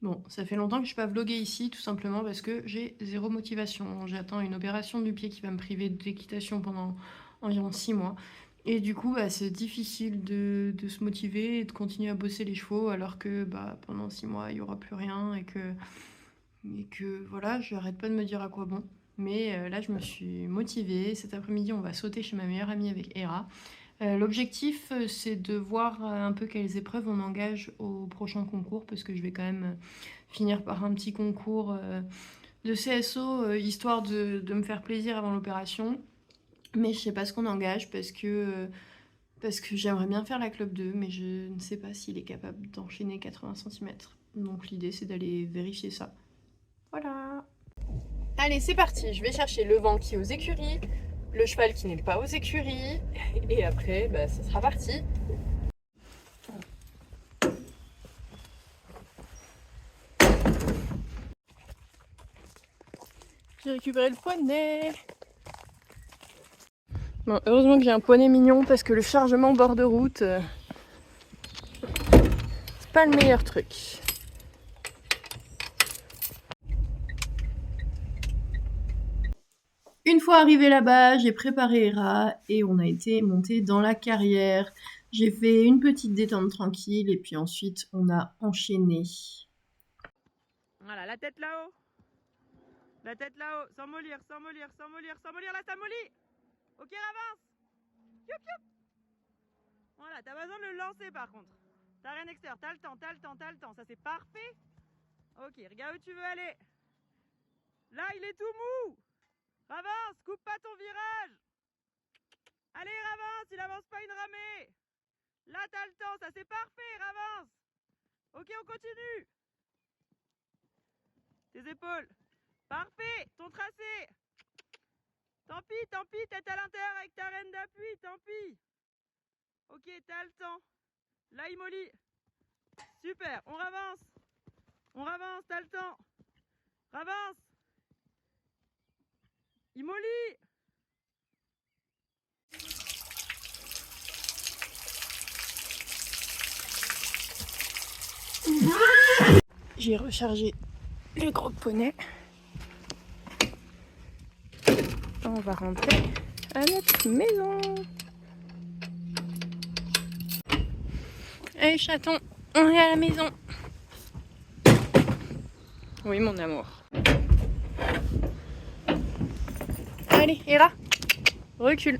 Bon, ça fait longtemps que je n'ai pas vlogué ici, tout simplement parce que j'ai zéro motivation. J'attends une opération du pied qui va me priver d'équitation pendant environ 6 mois. Et du coup, bah, c'est difficile de se motiver et de continuer à bosser les chevaux alors que bah, pendant 6 mois, il n'y aura plus rien et que voilà, je n'arrête pas de me dire à quoi bon. Mais là, je me suis motivée. Cet après-midi, on va sauter chez ma meilleure amie avec Hera. L'objectif, c'est de voir un peu quelles épreuves on engage au prochain concours, parce que je vais quand même finir par un petit concours de CSO, histoire de me faire plaisir avant l'opération. Mais je sais pas ce qu'on engage, parce que j'aimerais bien faire la club 2, mais je ne sais pas s'il est capable d'enchaîner 80 cm. Donc l'idée, c'est d'aller vérifier ça. Voilà. Allez, c'est parti. Je vais chercher le vent qui est aux écuries, le cheval qui n'est pas aux écuries, et après, bah, ça sera parti. J'ai récupéré le poney. Bon, heureusement que j'ai un poney mignon parce que le chargement bord de route, c'est pas le meilleur truc. Une fois arrivé là-bas, j'ai préparé Hera et on a été monté dans la carrière. J'ai fait une petite détente tranquille et puis ensuite on a enchaîné. Voilà, la tête là-haut. La tête là-haut, sans mollir, sans mollir, sans mollir, sans mollir, là ça mollit. Ok, avance. Youp, youp. Voilà, t'as besoin de le lancer par contre. T'as rien extérieur, t'as le temps, t'as le temps, t'as le temps. Ça c'est parfait. Ok, regarde où tu veux aller. Là, il est tout mou. Avance, coupe pas ton virage. Allez, avance, il avance pas une ramée. Là, t'as le temps, ça c'est parfait, avance. Ok, on continue. Tes épaules. Parfait, ton tracé. Tant pis, tête à l'intérieur avec ta reine d'appui, tant pis. Ok, t'as le temps. Là, il mollit. Super, on ravance. On ravance, t'as le temps. Ravance. Il mollit. J'ai rechargé les gros poneys. On va rentrer à notre maison. Allez chaton, on est à la maison. Oui mon amour. Allez, Hera, recule.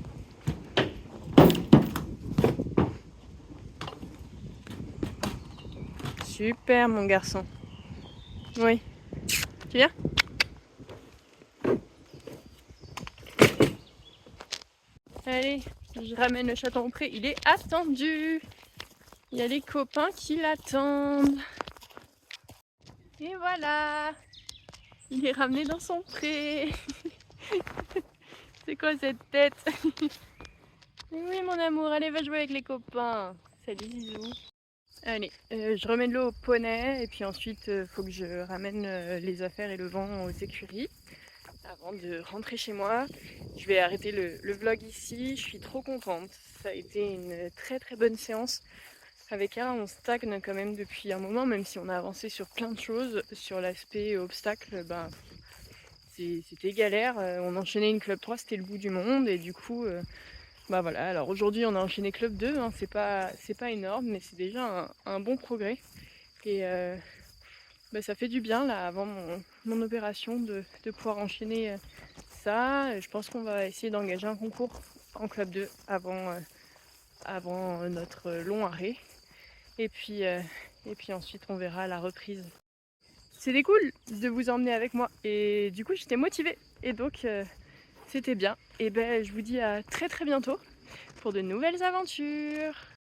Super mon garçon. Oui. Tu viens? Allez, je ramène le chaton au pré, il est attendu. Il y a les copains qui l'attendent. Et voilà, il est ramené dans son pré. C'est quoi cette tête? Oui mon amour, allez va jouer avec les copains. Salut bisous. Allez, je remets de l'eau au poney et puis ensuite faut que je ramène les affaires et le vent aux écuries avant de rentrer chez moi. Je vais arrêter le vlog ici, je suis trop contente. Ça a été une très très bonne séance. Avec Hera, on stagne quand même depuis un moment, même si on a avancé sur plein de choses. Sur l'aspect obstacle, ben, c'était galère. On enchaînait une club 3, c'était le bout du monde et du coup... bah voilà, alors aujourd'hui on a enchaîné club 2, hein, c'est pas énorme mais c'est déjà un bon progrès et bah, ça fait du bien là avant mon opération de pouvoir enchaîner ça. Je pense qu'on va essayer d'engager un concours en club 2 avant notre long arrêt et puis ensuite on verra la reprise. C'était cool de vous emmener avec moi et du coup j'étais motivée et donc c'était bien. Et ben je vous dis à très très bientôt pour de nouvelles aventures.